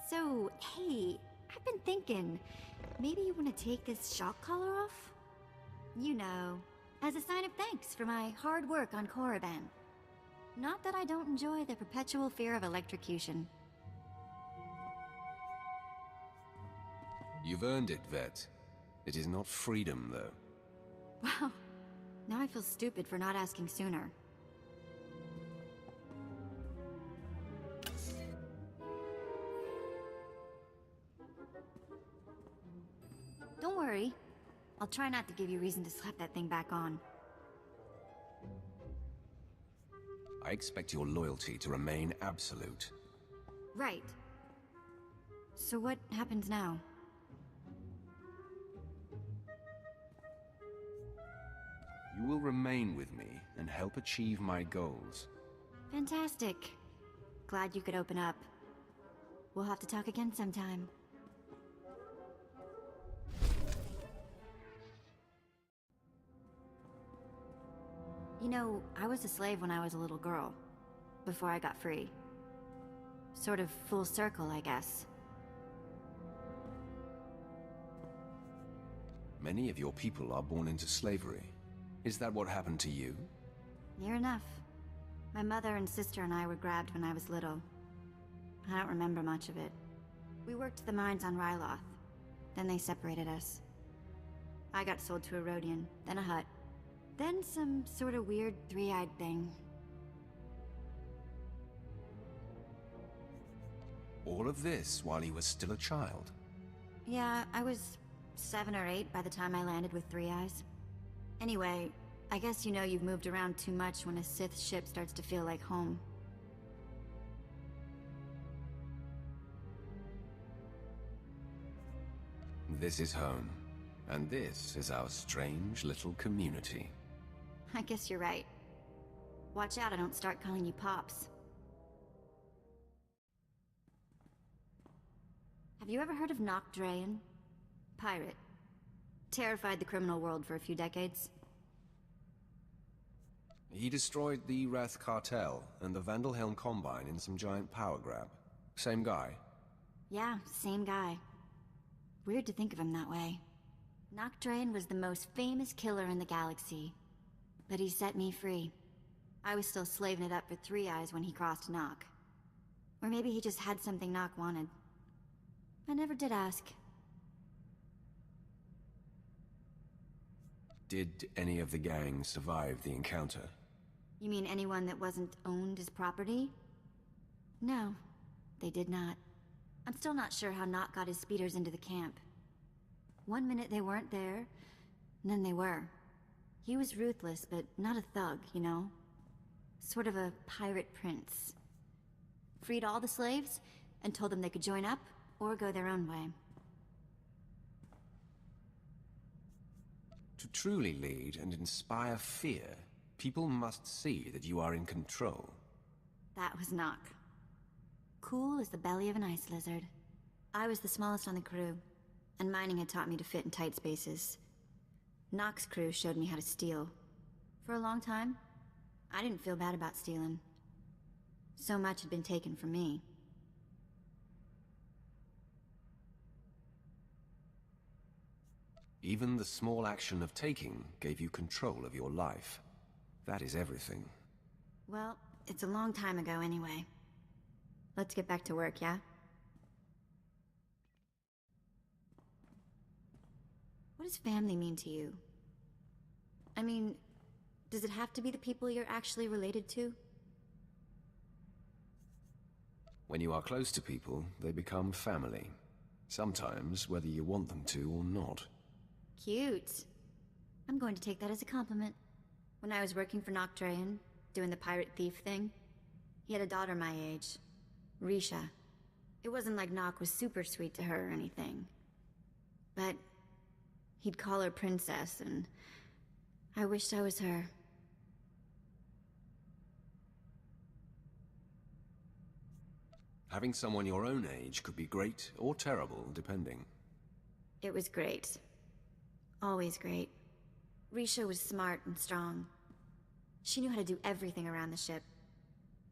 So, hey, I've been thinking, maybe you want to take this shock collar off? You know, as a sign of thanks for my hard work on Korriban. Not that I don't enjoy the perpetual fear of electrocution. You've earned it, Vette. It is not freedom, though. Wow, now I feel stupid for not asking sooner. Don't worry. I'll try not to give you reason to slap that thing back on. I expect your loyalty to remain absolute. Right. So what happens now? You will remain with me and help achieve my goals. Fantastic. Glad you could open up. We'll have to talk again sometime. You know, I was a slave when I was a little girl, before I got free. Sort of full circle, I guess. Many of your people are born into slavery. Is that what happened to you? Near enough. My mother and sister and I were grabbed when I was little. I don't remember much of it. We worked the mines on Ryloth. Then they separated us. I got sold to a Rhodian, then a Hutt. Then some sort of weird three-eyed thing. All of this while you were still a child? Yeah, I was 7 or 8 by the time I landed with 3 eyes. Anyway, I guess you know you've moved around too much when a Sith ship starts to feel like home. This is home, and this is our strange little community. I guess you're right. Watch out I don't start calling you Pops. Have you ever heard of Nock Drayen? Pirate. Terrified the criminal world for a few decades. He destroyed the Wrath Cartel and the Vandalhelm Combine in some giant power grab. Same guy? Yeah, same guy. Weird to think of him that way. Nock Drayen was the most famous killer in the galaxy. But he set me free. I was still slaving it up for 3 eyes when he crossed Nock. Or maybe he just had something Nock wanted. I never did ask. Did any of the gang survive the encounter? You mean anyone that wasn't owned as property? No, they did not. I'm still not sure how Nock got his speeders into the camp. One minute they weren't there, and then they were. He was ruthless, but not a thug, you know? Sort of a pirate prince. Freed all the slaves, and told them they could join up, or go their own way. To truly lead and inspire fear, people must see that you are in control. That was Nock. Cool as the belly of an ice lizard. I was the smallest on the crew, and mining had taught me to fit in tight spaces. Nock's crew showed me how to steal. For a long time, I didn't feel bad about stealing. So much had been taken from me. Even the small action of taking gave you control of your life. That is everything. Well, it's a long time ago anyway. Let's get back to work, yeah? What does family mean to you? I mean, does it have to be the people you're actually related to? When you are close to people, they become family. Sometimes, whether you want them to or not. Cute. I'm going to take that as a compliment. When I was working for Nock Drayen, doing the pirate thief thing, he had a daughter my age, Risha. It wasn't like Nock was super sweet to her or anything. But he'd call her princess, and I wished I was her. Having someone your own age could be great or terrible, depending. It was great. Always great. Risha was smart and strong. She knew how to do everything around the ship.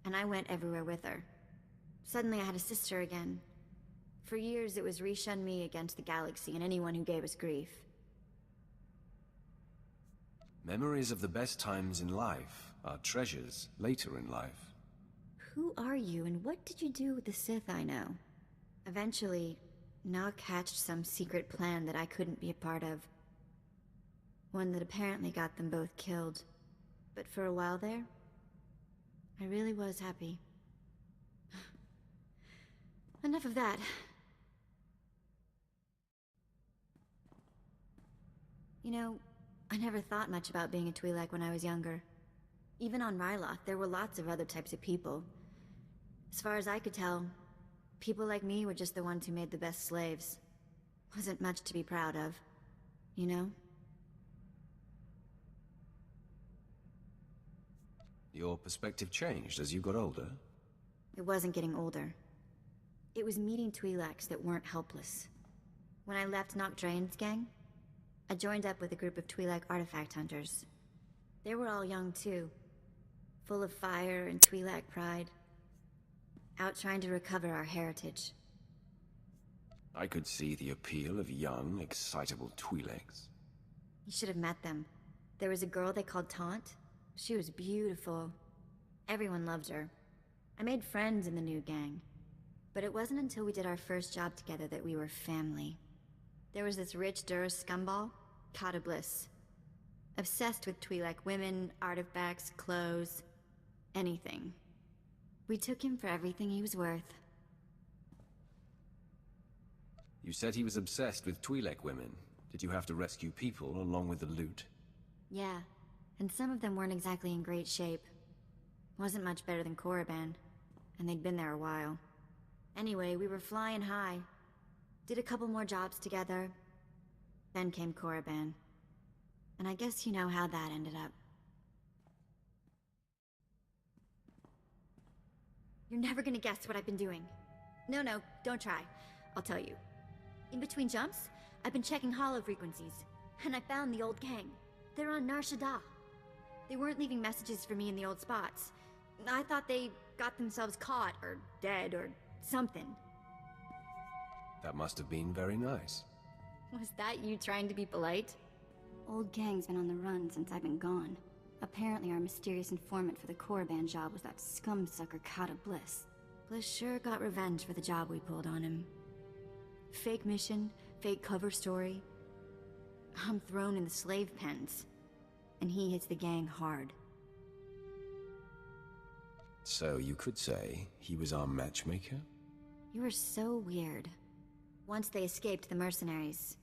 And I went everywhere with her. Suddenly I had a sister again. For years, it was re-shun me against the galaxy and anyone who gave us grief. Memories of the best times in life are treasures later in life. Who are you, and what did you do with the Sith I know? Eventually, Nock hatched some secret plan that I couldn't be a part of. One that apparently got them both killed. But for a while there, I really was happy. Enough of that. You know, I never thought much about being a Twi'lek when I was younger. Even on Ryloth, there were lots of other types of people. As far as I could tell, people like me were just the ones who made the best slaves. Wasn't much to be proud of, you know? Your perspective changed as you got older? It wasn't getting older. It was meeting Twi'leks that weren't helpless. When I left Nock Draen's gang, I joined up with a group of Twi'lek artifact hunters. They were all young too, full of fire and Twi'lek pride. Out trying to recover our heritage. I could see the appeal of young, excitable Twi'leks. You should have met them. There was a girl they called Taunt. She was beautiful. Everyone loved her. I made friends in the new gang. But it wasn't until we did our first job together that we were family. There was this rich Duras scumball, Kata Bliss. Obsessed with Twi'lek women, artifacts, clothes, anything. We took him for everything he was worth. You said he was obsessed with Twi'lek women. Did you have to rescue people along with the loot? Yeah, and some of them weren't exactly in great shape. Wasn't much better than Korriban, and they'd been there a while. Anyway, we were flying high. Did a couple more jobs together. Then came Korriban. And I guess you know how that ended up. You're never gonna guess what I've been doing. No, don't try. I'll tell you. In between jumps, I've been checking hollow frequencies, and I found the old gang. They're on Nar Shaddaa. They weren't leaving messages for me in the old spots. I thought they got themselves caught, or dead, or something. That must have been very nice. Was that you trying to be polite? Old gang's been on the run since I've been gone. Apparently our mysterious informant for the Korriban job was that scumsucker Kata Bliss. Bliss sure got revenge for the job we pulled on him. Fake mission, fake cover story. I'm thrown in the slave pens. And he hits the gang hard. So you could say he was our matchmaker? You were so weird. Once they escaped the mercenaries,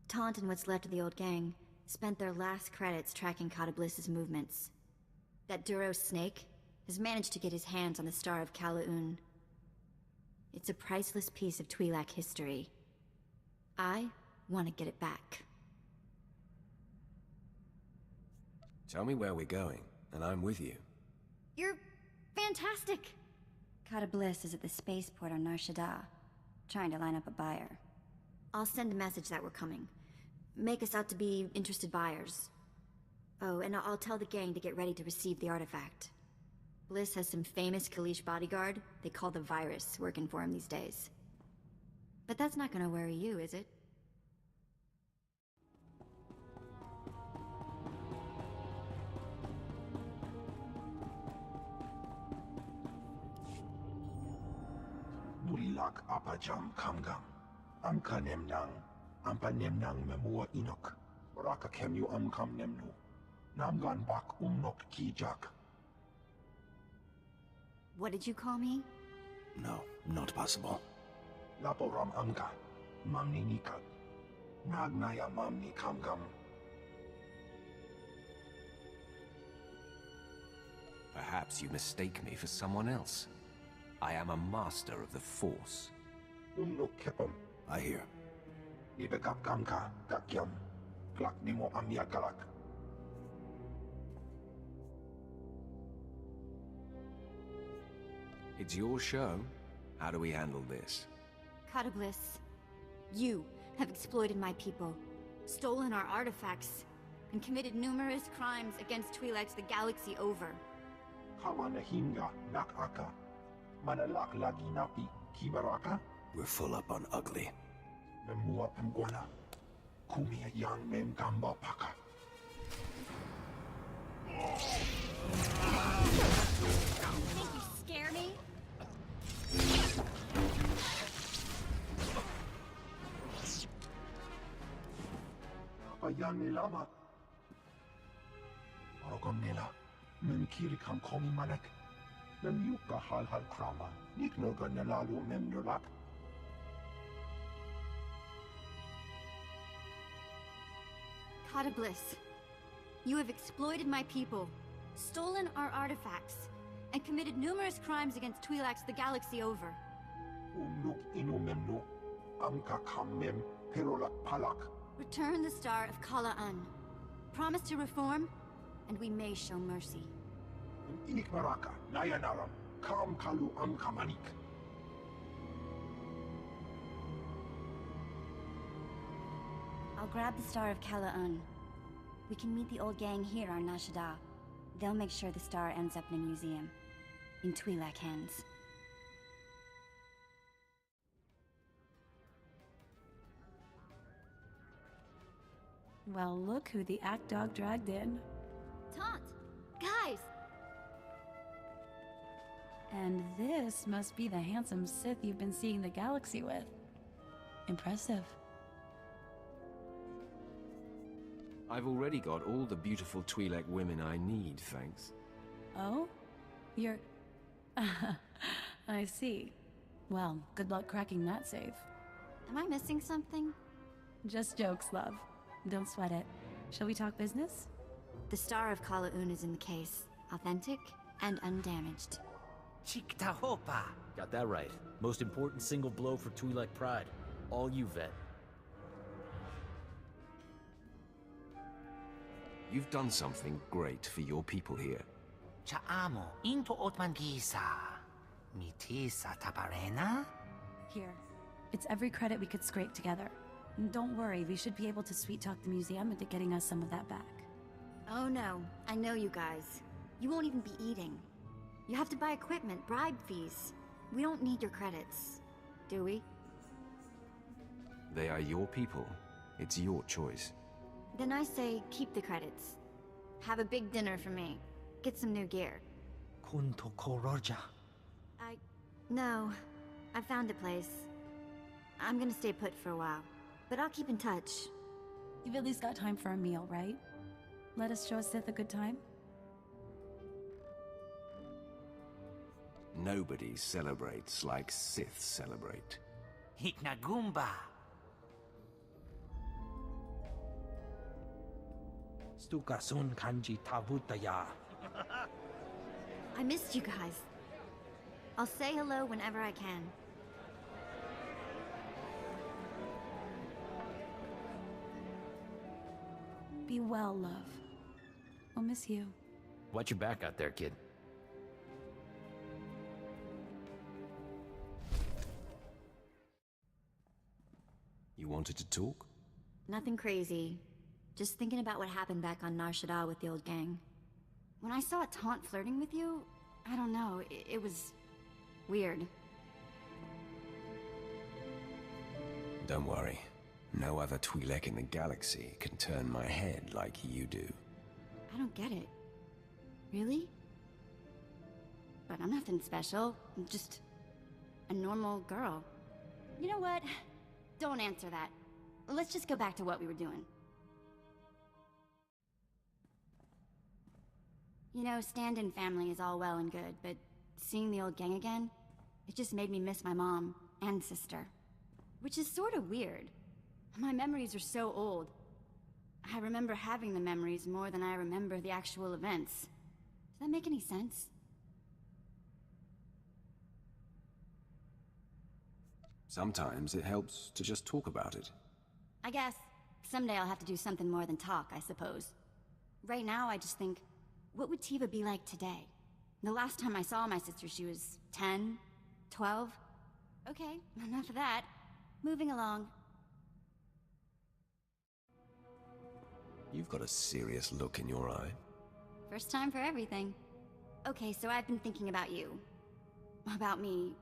Taunt and what's left of the old gang spent their last credits tracking Kata Bliss's movements. That Duros snake has managed to get his hands on the Star of Kalaun. It's a priceless piece of Twi'lek history. I want to get it back. Tell me where we're going, and I'm with you. You're fantastic! Kata Bliss is at the spaceport on Nar Shaddaa, trying to line up a buyer. I'll send a message that we're coming. Make us out to be interested buyers. Oh, and I'll tell the gang to get ready to receive the artifact. Bliss has some famous Kalish bodyguard they call the Virus working for him these days. But that's not gonna worry you, is it? Bulilak apajam kamgam. Amka nemnang. Ampa nemnang memua inok. Raka kemyu amkam nemnu. Namgan bak umnok kijak. What did you call me? No, not possible. Laporam amka. Mamni nikak. Nagnaya mamni kamgam. Perhaps you mistake me for someone else. I am a master of the Force. Umnok kepam. I hear. Ibekap kamka. Kakyam. Klak nimo amyakalak. It's your show. How do we handle this? Kata Bliss, you have exploited my people, stolen our artifacts, and committed numerous crimes against Twi'leks the galaxy over. Kamanahinga nakaka. Manalak lagi napi kibaraka. We're full up on ugly. Memua pemguana. Kumia yang mem gamba paka. Think you scare me? Ayan nilama. Orogom nila. Mem kiri kam komi manek. Mem yuka hal krama. Niknoga nalalu mem nulak. Catabliss, you have exploited my people, stolen our artifacts, and committed numerous crimes against Twi'leks the galaxy over. Unuk inu memnu. Amka kam mem perolak palak. Return the Star of Kala-Un. Promise to reform, and we may show mercy. Inik maraka. Nayanaram. Kam kalu amka manik. I'll grab the Star of Kala-Un. We can meet the old gang here on Nar Shaddaa. They'll make sure the star ends up in a museum. In Twi'lek hands. Well, look who the act dog dragged in. Taunt! Guys! And this must be the handsome Sith you've been seeing the galaxy with. Impressive. I've already got all the beautiful Twi'lek women I need, thanks. Oh? You're... I see. Well, good luck cracking that safe. Am I missing something? Just jokes, love. Don't sweat it. Shall we talk business? The Star of Kala-Un is in the case. Authentic and undamaged. Chiktahopa! Got that right. Most important single blow for Twi'lek pride. All you, Vette. You've done something great for your people here. Chaamo into Otmangisa. Mitisa taparena? Here. It's every credit we could scrape together. And don't worry, we should be able to sweet-talk the museum into getting us some of that back. Oh no, I know you guys. You won't even be eating. You have to buy equipment, bribe fees. We don't need your credits, do we? They are your people. It's your choice. Then I say keep the credits. Have a big dinner for me. Get some new gear. Kunto Koroja. No. I found a place. I'm gonna stay put for a while. But I'll keep in touch. You've at least got time for a meal, right? Let us show Sith a good time? Nobody celebrates like Sith celebrate. Hiknagumba. Stukasun kanji tabutaya. I missed you guys. I'll say hello whenever I can. Be well, love. We'll miss you. Watch your back out there, kid. You wanted to talk? Nothing crazy. Just thinking about what happened back on Nar Shaddaa with the old gang. When I saw Taunt flirting with you, I don't know, it was... weird. Don't worry. No other Twi'lek in the galaxy can turn my head like you do. I don't get it. Really? But I'm nothing special. I'm just... a normal girl. You know what? Don't answer that. Let's just go back to what we were doing. You know, stand-in family is all well and good, but seeing the old gang again, it just made me miss my mom and sister. Which is sort of weird. My memories are so old. I remember having the memories more than I remember the actual events. Does that make any sense? Sometimes it helps to just talk about it. I guess someday I'll have to do something more than talk, I suppose. Right now, I just think, what would Tiva be like today? The last time I saw my sister, she was 10, 12. Okay, enough of that. Moving along. You've got a serious look in your eye. First time for everything. Okay, so I've been thinking about you. About me.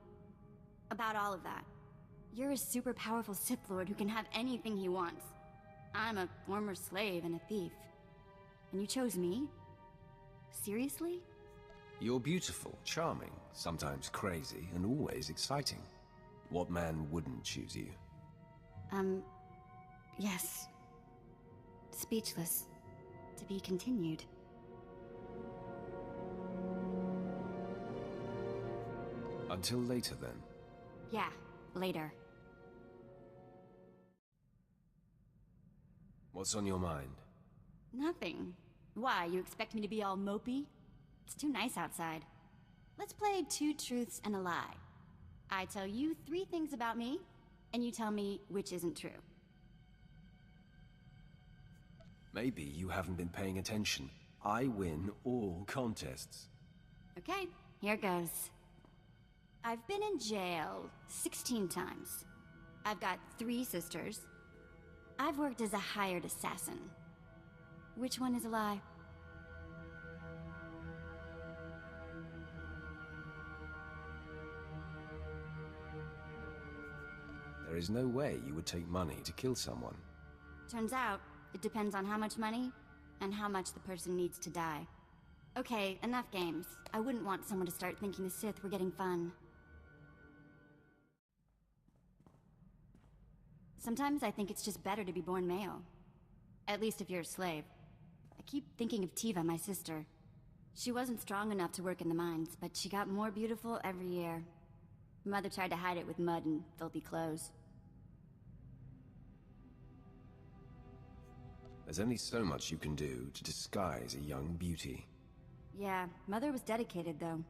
About all of that. You're a super powerful Sith Lord who can have anything he wants. I'm a former slave and a thief. And you chose me? Seriously? You're beautiful, charming, sometimes crazy, and always exciting. What man wouldn't choose you? Yes. Speechless. To be continued. Until later, then. Yeah, later. What's on your mind? Nothing. Why, you expect me to be all mopey? It's too nice outside. Let's play 2 truths and a lie. I tell you 3 things about me, and you tell me which isn't true. Maybe you haven't been paying attention. I win all contests. Okay, here goes. I've been in jail 16 times. I've got 3 sisters. I've worked as a hired assassin. Which one is a lie? There is no way you would take money to kill someone. Turns out, it depends on how much money and how much the person needs to die. Okay, enough games. I wouldn't want someone to start thinking the Sith were getting fun. Sometimes I think it's just better to be born male. At least if you're a slave. I keep thinking of Tiva, my sister. She wasn't strong enough to work in the mines, but she got more beautiful every year. Mother tried to hide it with mud and filthy clothes. There's only so much you can do to disguise a young beauty. Yeah, Mother was dedicated though.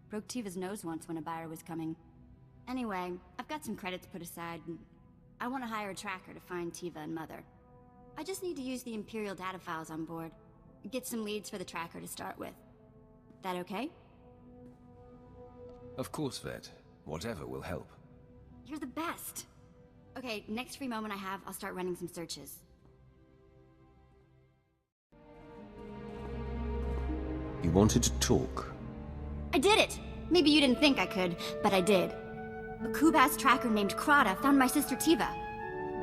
Broke Tiva's nose once when a buyer was coming. Anyway, I've got some credits put aside, and I want to hire a tracker to find Tiva and Mother. I just need to use the Imperial data files on board. Get some leads for the tracker to start with. That okay? Of course, Vette. Whatever will help. You're the best! Okay, next free moment I have, I'll start running some searches. You wanted to talk. I did it! Maybe you didn't think I could, but I did. A Kubas tracker named Krata found my sister Tiva.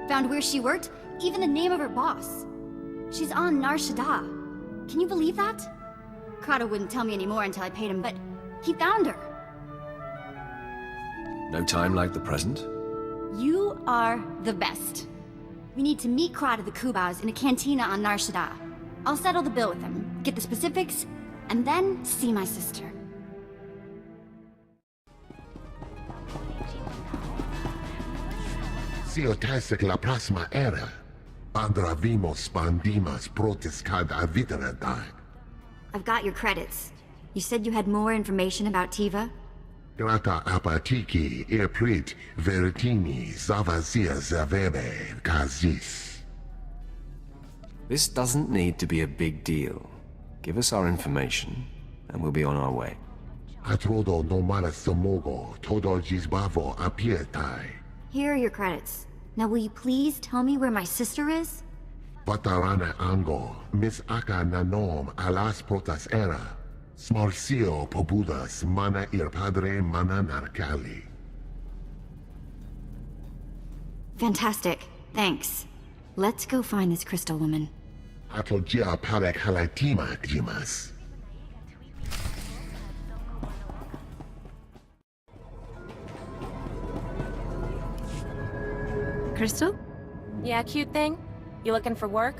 Found where she worked, even the name of her boss. She's on Nar Shaddaa. Can you believe that? Krata wouldn't tell me anymore until I paid him, but he found her. No time like the present? You are the best. We need to meet Krata the Kubas in a cantina on Nar Shaddaa. I'll settle the bill with him, get the specifics, and then see my sister. Si otasek la próxima era, andravimos bandimas protescada viteradag. I've got your credits. You said you had more information about Tiva? Grata apatiki irprit veritini zavazia zavebe kazis. This doesn't need to be a big deal. Give us our information, and we'll be on our way. Atrodo no malasomogo todo gisbavo apietai. Here are your credits. Now will you please tell me where my sister is? Batarana ango, mis aka nanom alas protas era. Smarcio pobudas mana ir padre mana narcali. Fantastic. Thanks. Let's go find this crystal woman. Atlogia parek halatima jimas. Crystal? Yeah, cute thing? You looking for work?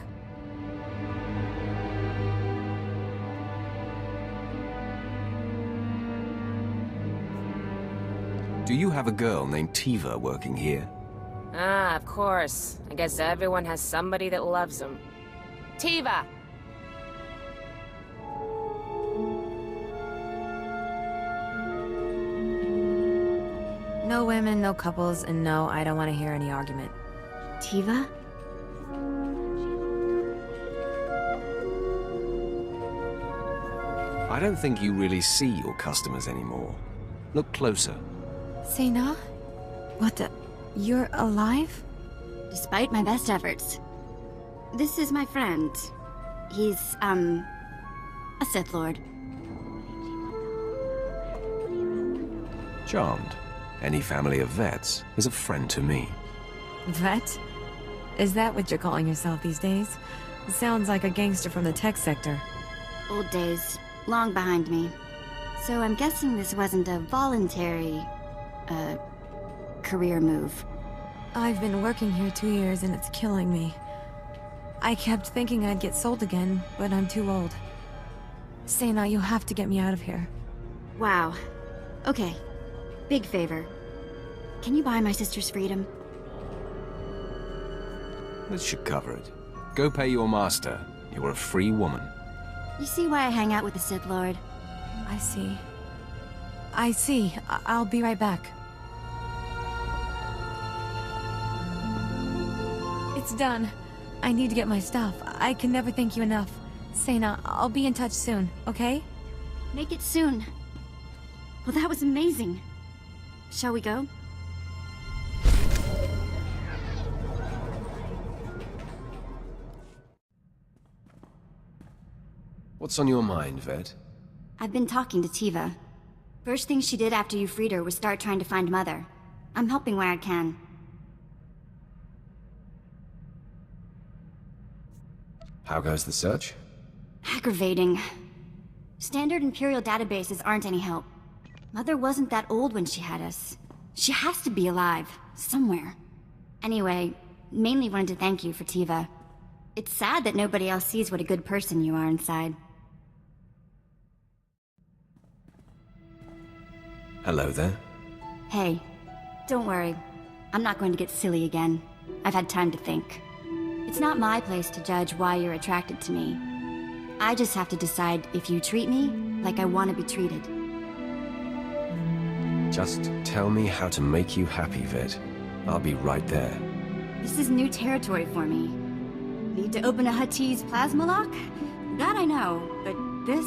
Do you have a girl named Tiva working here? Ah, of course. I guess everyone has somebody that loves them. Tiva! No women, no couples, and no, I don't want to hear any argument. Tiva? I don't think you really see your customers anymore. Look closer. Sena? What the? You're alive? Despite my best efforts. This is my friend. He's, a Sith Lord. Charmed. Any family of Vettes is a friend to me. Vette? Is that what you're calling yourself these days? It sounds like a gangster from the tech sector. Old days. Long behind me. So I'm guessing this wasn't a voluntary, career move. I've been working here 2 years and it's killing me. I kept thinking I'd get sold again, but I'm too old. Sena, you have to get me out of here. Wow. Okay. Big favor. Can you buy my sister's freedom? This should cover it. Go pay your master. You're a free woman. You see why I hang out with the Sith Lord? I see. I see. I'll be right back. It's done. I need to get my stuff. I can never thank you enough. Sena, I'll be in touch soon, okay? Make it soon. Well, that was amazing. Shall we go? What's on your mind, Vette? I've been talking to Tiva. First thing she did after you freed her was start trying to find Mother. I'm helping where I can. How goes the search? Aggravating. Standard Imperial databases aren't any help. Mother wasn't that old when she had us. She has to be alive, somewhere. Anyway, mainly wanted to thank you for Tiva. It's sad that nobody else sees what a good person you are inside. Hello there. Hey, don't worry. I'm not going to get silly again. I've had time to think. It's not my place to judge why you're attracted to me. I just have to decide if you treat me like I want to be treated. Just tell me how to make you happy, Vette. I'll be right there. This is new territory for me. Need to open a Huttese plasma lock? That I know, but this...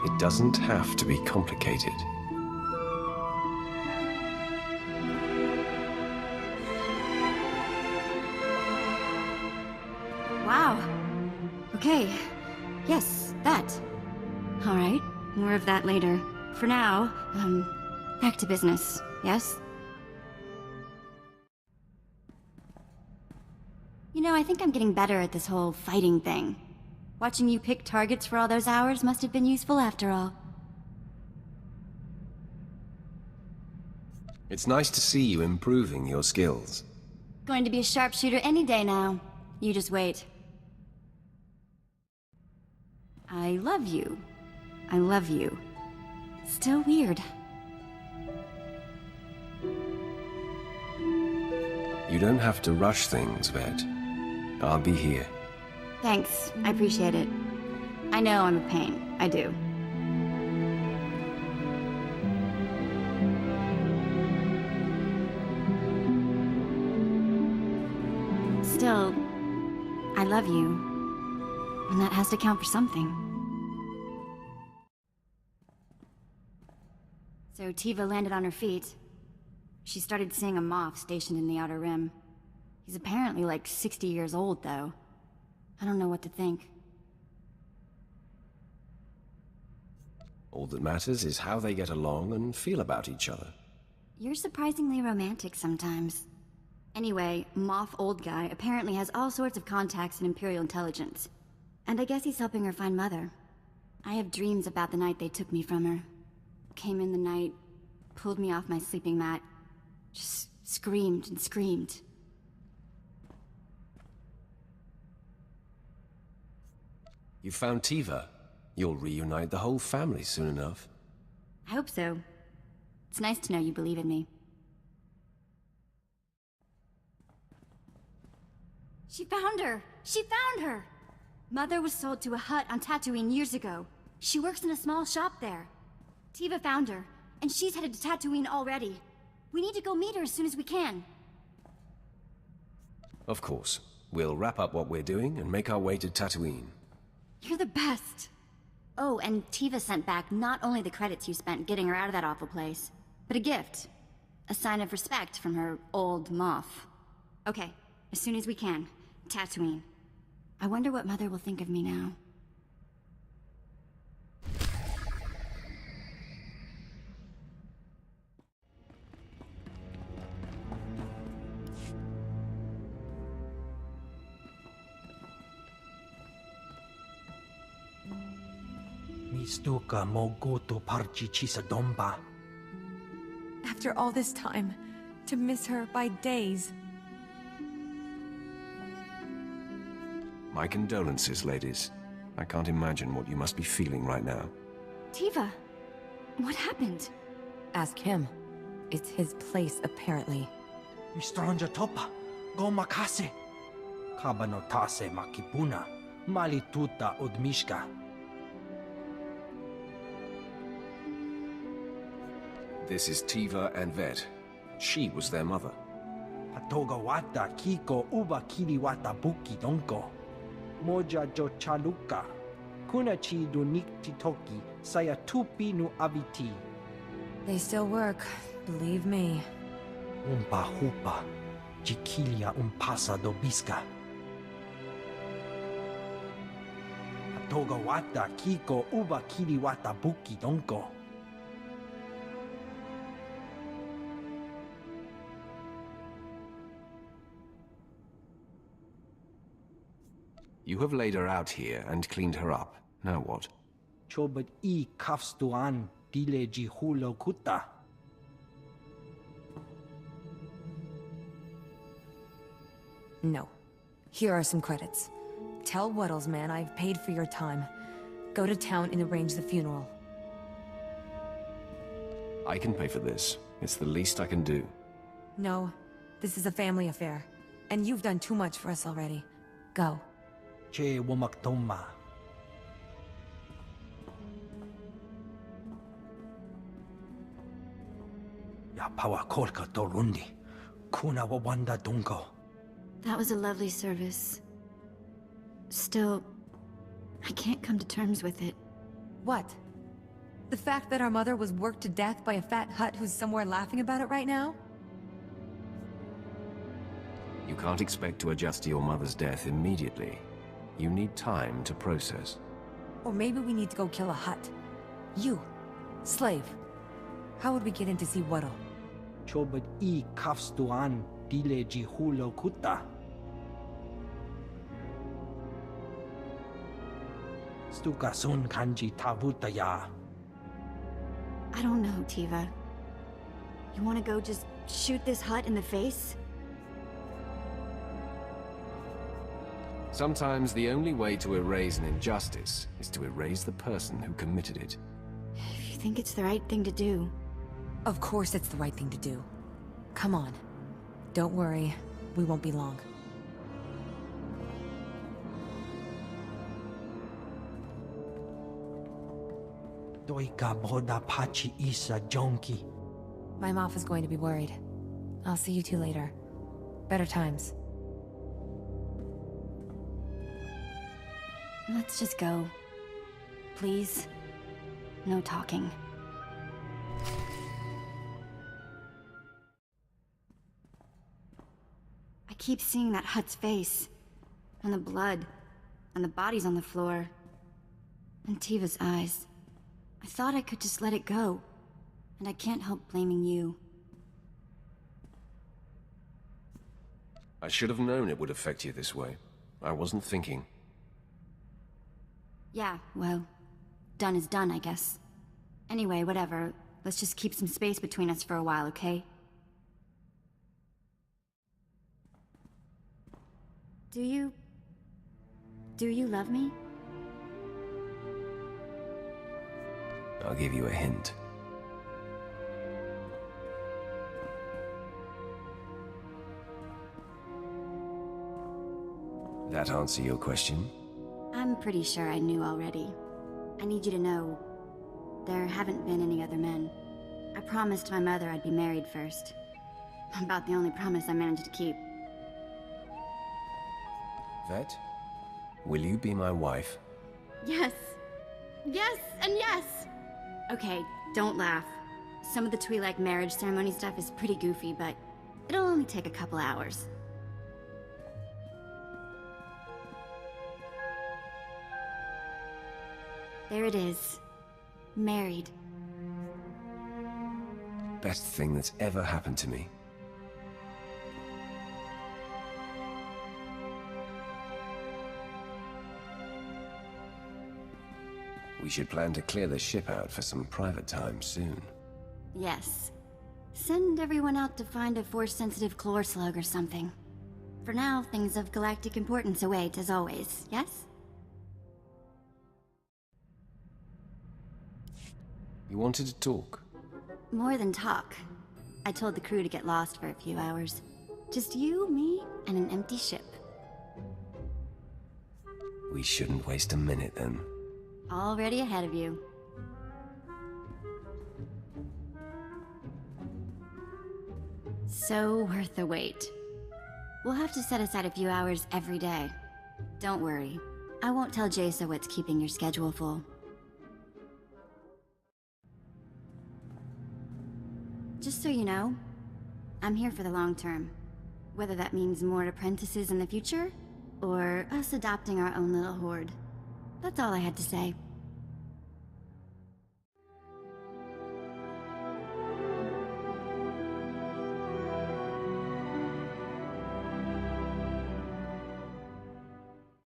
It doesn't have to be complicated. Wow. Okay. Yes, that. Alright, more of that later. For now, back to business, yes? You know, I think I'm getting better at this whole fighting thing. Watching you pick targets for all those hours must have been useful after all. It's nice to see you improving your skills. Going to be a sharpshooter any day now. You just wait. I love you. I love you. Still weird. You don't have to rush things, Vette. I'll be here. Thanks, I appreciate it. I know I'm a pain, I do. Still, I love you. And that has to count for something. So Tiva landed on her feet. She started seeing a Moff stationed in the Outer Rim. He's apparently like 60 years old, though. I don't know what to think. All that matters is how they get along and feel about each other. You're surprisingly romantic sometimes. Anyway, Moff Old Guy apparently has all sorts of contacts in Imperial intelligence. And I guess he's helping her find Mother. I have dreams about the night they took me from her. Came in the night, pulled me off my sleeping mat, just screamed and screamed. You found Tiva. You'll reunite the whole family soon enough. I hope so. It's nice to know you believe in me. She found her! She found her! Mother was sold to a Hutt on Tatooine years ago. She works in a small shop there. Tiva found her, and she's headed to Tatooine already. We need to go meet her as soon as we can. Of course. We'll wrap up what we're doing and make our way to Tatooine. You're the best. Oh, and Tiva sent back not only the credits you spent getting her out of that awful place, but a gift. A sign of respect from her old Moff. Okay, as soon as we can. Tatooine. I wonder what Mother will think of me now. Mistuka mogoto parchichi sa domba. After all this time, to miss her by days. My condolences, ladies. I can't imagine what you must be feeling right now. Tiva, what happened? Ask him. It's his place, apparently. Mistranja topa, go makase. Kabanotase makipuna, malituta odmishka. This is Tiva and Vette. She was their mother. Patoga wata kiko uba kiliwata buki donko. Moja jo chaluka. Kunachi do niktitoki saya tupi nu abiti. They still work, believe me. Umpa hupa. Jikilia umpasa do biska. Patoga wata kiko uba kiliwata buki donko. You have laid her out here and cleaned her up. Now what? Chobat I kafstuan dile jihulo kuta. No. Here are some credits. Tell Wuddles, man, I've paid for your time. Go to town and arrange the funeral. I can pay for this. It's the least I can do. No. This is a family affair. And you've done too much for us already. Go. Che womaktoma. Ya pawa kolka torundi. Kuna wawanda dungo. That was a lovely service. Still, I can't come to terms with it. What? The fact that our mother was worked to death by a fat hut who's somewhere laughing about it right now? You can't expect to adjust to your mother's death immediately. You need time to process. Or maybe we need to go kill a hut. You, slave. How would we get in to see Wuddle? Chobat I kafstuan dile jihulo kuta. Stuka sun kanji tavutaya. I don't know, Tiva. You want to go just shoot this hut in the face? Sometimes the only way to erase an injustice is to erase the person who committed it. If you think it's the right thing to do. Of course it's the right thing to do. Come on. Don't worry. We won't be long. Doika boda pachi isa jonki. My Moff is going to be worried. I'll see you two later. Better times. Let's just go. Please. No talking. I keep seeing that hut's face. And the blood. And the bodies on the floor. And Tiva's eyes. I thought I could just let it go. And I can't help blaming you. I should have known it would affect you this way. I wasn't thinking. Yeah, well, done is done, I guess. Anyway, whatever. Let's just keep some space between us for a while, okay? Do you love me? I'll give you a hint. That answer your question? I'm pretty sure I knew already. I need you to know, there haven't been any other men. I promised my mother I'd be married first. About the only promise I managed to keep. Vette, will you be my wife? Yes! Yes, and yes! Okay, don't laugh. Some of the Twi'lek marriage ceremony stuff is pretty goofy, but it'll only take a couple hours. There it is. Married. Best thing that's ever happened to me. We should plan to clear the ship out for some private time soon. Yes. Send everyone out to find a force-sensitive chlor slug or something. For now, things of galactic importance await, as always, yes? You wanted to talk? More than talk. I told the crew to get lost for a few hours. Just you, me, and an empty ship. We shouldn't waste a minute then. Already ahead of you. So worth the wait. We'll have to set aside a few hours every day. Don't worry. I won't tell Jaisa what's keeping your schedule full. Just so you know, I'm here for the long term. Whether that means more apprentices in the future, or us adopting our own little horde. That's all I had to say.